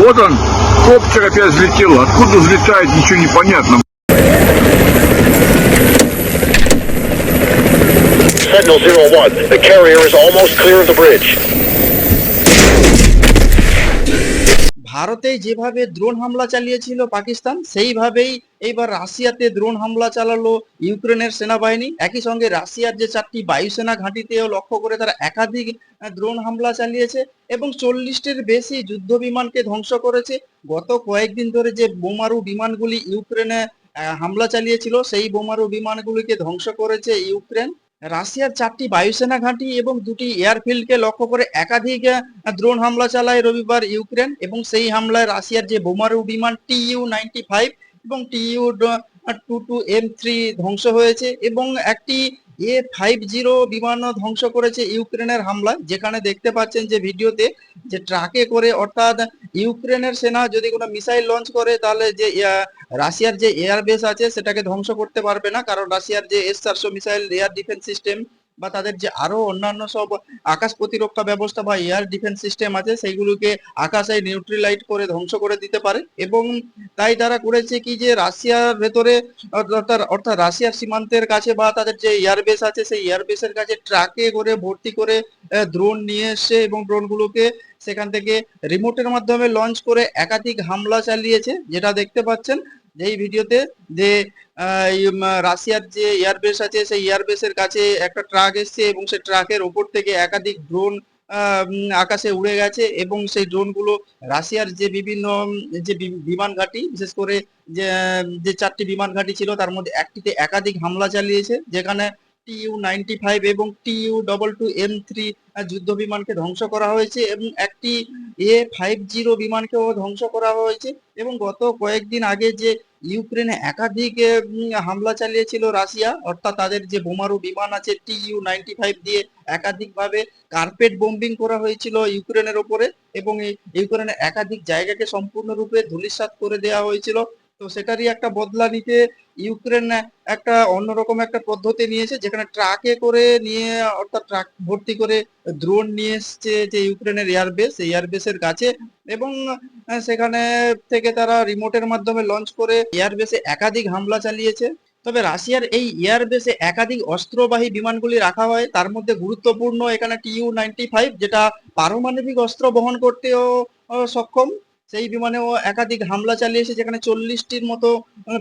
Вот он, коптер опять взлетел. Откуда взлетает, ничего не понятно. Sentinel 01, the carrier is almost clear of the bridge. ভারতে যেভাবে drone হামলা চালিয়েছিল পাকিস্তান, সেইভাবেই এইবার রাশিয়াতে ড্রোন হামলা চালালো ইউক্রেনের সেনাবাহিনী। একই সঙ্গে রাশিয়ার যে 4টি বায়ুসেনা ঘাঁটিতেও লক্ষ্য করে তারা একাধিক ড্রোন হামলা চালিয়েছে এবং 40টির বেশি যুদ্ধ বিমানকে ধ্বংস করেছে। গত কয়েকদিন ধরে যে বোমারু বিমানগুলি ইউক্রেনে হামলা চালিয়েছিল, সেই বোমারু বিমানগুলিকে ধ্বংস করেছে ইউক্রেন। রাশিয়ার 4টি বায়ুসেনা ঘাঁটি এবং 2টি এয়ারফিল্ডকে লক্ষ্য করে একাধিক ড্রোন হামলা চালায় রবিবার ইউক্রেন এবং সেই হামলায় রাশিয়ার যে বোমারু বিমান TU-95 এবং TU-22M3 ধ্বংস হয়েছে এবং একটি A-50 বিমানও ধ্বংস করেছে ইউক্রেনের হামলায়। যেখানে দেখতে পাচ্ছেন যে ভিডিওতে, যে ট্রাকে করে, অর্থাৎ ইউক্রেনের সেনা যদি কোনো মিসাইল লঞ্চ করে তাহলে যে রাশিয়ার যে এয়ার বেস আছে সেটাকে ধ্বংস করতে পারবে না, কারণ রাশিয়ার যে S-400 missile air defence system বা তাদের যে আরো অন্যান্য সব আকাশ প্রতিরক্ষা ব্যবস্থা বা এয়ার ডিফেন্স সিস্টেম আছে, সেইগুলোকে আকাশে নিউট্রিলাইট করে ধ্বংস করে দিতে পারে। এবং তাই তারা করেছে কি, যে রাশিয়ার ভেতরে অর্থাৎ রাশিয়ার সীমান্তের কাছে বা তাদের যে এয়ারবেস আছে সেই এয়ারবেসের কাছে ট্রাকে করে ভর্তি করে ড্রোন নিয়ে এসছে এবং ড্রোনগুলোকে সেখান থেকে রিমোটের মাধ্যমে লঞ্চ করে একাধিক হামলা চালিয়েছে। যেটা দেখতে পাচ্ছেন যে এই ভিডিওতে, যে রাশিয়ার যে এয়ারবেস আছে সেই এয়ারবেসের কাছে একটা ট্রাক এসছে এবং সেই ট্রাকের ওপর থেকে একাধিক ড্রোন আকাশে উড়ে গেছে এবং সেই ড্রোনগুলো রাশিয়ার যে বিভিন্ন যে বিমান ঘাঁটি, বিশেষ করে যে 4টি বিমান ঘাঁটি ছিল তার মধ্যে একটিতে একাধিক হামলা চালিয়েছে, যেখানে TU-95 এবং TU-22M3 যুদ্ধ বিমানকে ধ্বংস করা হয়েছে এবং একটি A-50 বিমানকেও ধ্বংস করা হয়েছে। এবং গত কয়েকদিন আগে যে ইউক্রেনে একাধিক হামলা চালিয়েছিল রাশিয়া, অর্থাৎ তাদের যে বোমারু বিমান আছে TU-95 দিয়ে একাধিকভাবে কার্পেট বোম্বিং করা হয়েছিল ইউক্রেনের ওপরে এবং এই ইউক্রেনের একাধিক জায়গাকে সম্পূর্ণরূপে ধূলিসাৎ করে দেওয়া হয়েছিল। তো সেটারই একটা বদলা নিতে ইউক্রেন একটা অন্যরকম একটা পদ্ধতি নিয়েছে, যেখানে ট্রাকে করে নিয়ে, অর্থাৎ ট্রাক ভর্তি করে ড্রোন নিয়ে এসছে যে ইউক্রেনের এয়ারবেস, এই এয়ারবেসের কাছে এবং সেখানে থেকে তারা রিমোটের মাধ্যমে লঞ্চ করে এয়ারবেসে একাধিক হামলা চালিয়েছে। তবে রাশিয়ার এই এয়ারবেসে একাধিক অস্ত্রবাহী বিমানগুলি রাখা হয়, তার মধ্যে গুরুত্বপূর্ণ এখানে TU-95, যেটা পারমাণবিক অস্ত্র বহন করতেও সক্ষম। সেই বিমানেও একাধিক হামলা চালিয়েছে, যেখানে 40টির মতো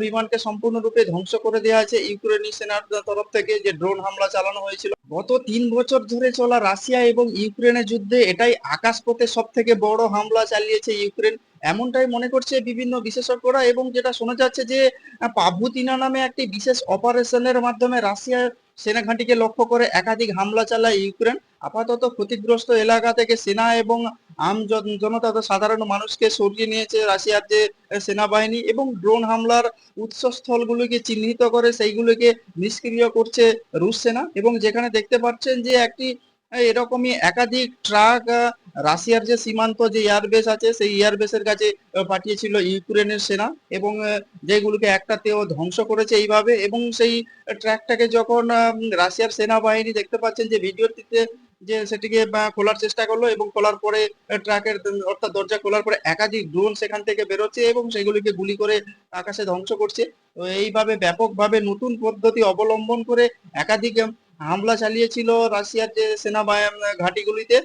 বিমানকে সম্পূর্ণরূপে ধ্বংস করে দেওয়া হয়েছে ইউক্রেনি সেনার তরফ থেকে, যে ড্রোন হামলা চালানো হয়েছিল। গত 3 বছর ধরে চলা রাশিয়া এবং ইউক্রেনের যুদ্ধে এটাই আকাশপথে সব থেকে বড় হামলা চালিয়েছে ইউক্রেন, এমনটাই মনে করছে বিভিন্ন বিশেষজ্ঞরা। এবং যেটা শোনা যাচ্ছে যে পাভুতিনা নামে একটি বিশেষ অপারেশনের মাধ্যমে রাশিয়ার সেনাঘাঁটিকে লক্ষ্য করে একাধিক হামলা চালায় ইউক্রেন। আপাতত ক্ষতিগ্রস্ত এলাকা থেকে সেনা এবং জনতা, সাধারণ মানুষকে সরিয়ে নিয়েছে রাশিয়ার যে সেনাবাহিনী এবং ড্রোন হামলার উৎসস্থলগুলোকে চিহ্নিত করে সেইগুলোকে নিষ্ক্রিয় করছে রুশ সেনা। এবং যেখানে দেখতে পাচ্ছেন যে একটি এরকমই একাধিক ট্রাক রাশিয়ার যে সীমান্ত যে এয়ারবেস আছে সেই এয়ারবেসের কাছে পাঠিয়েছিল ইউক্রেনের সেনা এবং যেগুলোকে একটাতেও ধ্বংস করেছে এইভাবে। এবং সেই ট্র্যাকটাকে যখন রাশিয়ার সেনাবাহিনী দেখতে পাচ্ছেন যে ভিডিওটিতে, যে সেটিকে খোলার চেষ্টা করলো এবং খোলার পরে ট্রাকের অর্থাৎ দরজা খোলার পরে একাধিক ড্রোন সেখান থেকে বেরোচ্ছে এবং সেগুলিকে গুলি করে আকাশে ধ্বংস করছে। তো এইভাবে ব্যাপকভাবে নতুন পদ্ধতি অবলম্বন করে একাধিক হামলা চালিয়েছিল রাশিয়ার যে ঘাঁটিগুলিতে,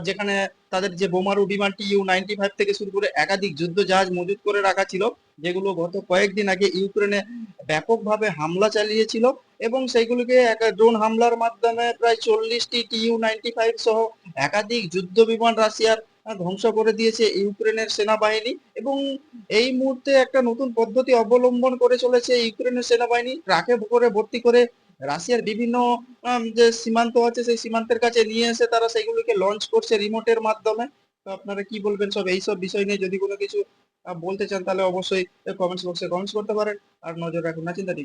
যেখানে তাদের যে বোমারু বিমান TU-95 থেকে শুরু করে একাধিক যুদ্ধ জাহাজ মজুত করে রাখা ছিল, যেগুলো গত কয়েকদিন আগে ইউক্রেনে ব্যাপকভাবে হামলা চালিয়েছিল এবং সেইগুলিকে ড্রোন হামলার মাধ্যমে প্রায় 40টি TU-95 সহ একাধিক যুদ্ধ বিমান রাশিয়ার ধ্বংস করে দিয়েছে ইউক্রেনের সেনাবাহিনী। এবং এই মুহূর্তে একটা নতুন পদ্ধতি অবলম্বন করে চলেছে ইউক্রেনের সেনাবাহিনী, ট্রাকে করে ভর্তি করে রাশিয়ার বিভিন্ন যে সীমান্ত আছে সেই সীমান্তের কাছে নিয়ে এসে তারা সেগুলোকে লঞ্চ করছে রিমোটের মাধ্যমে। তো আপনারা কি বলবেন সব এইসব বিষয় নিয়ে? যদি কোনো কিছু বলতে চান তাহলে অবশ্যই কমেন্টস বক্সে কমেন্টস করতে পারেন। আর নজর রাখুন না চিন্তা টিভি।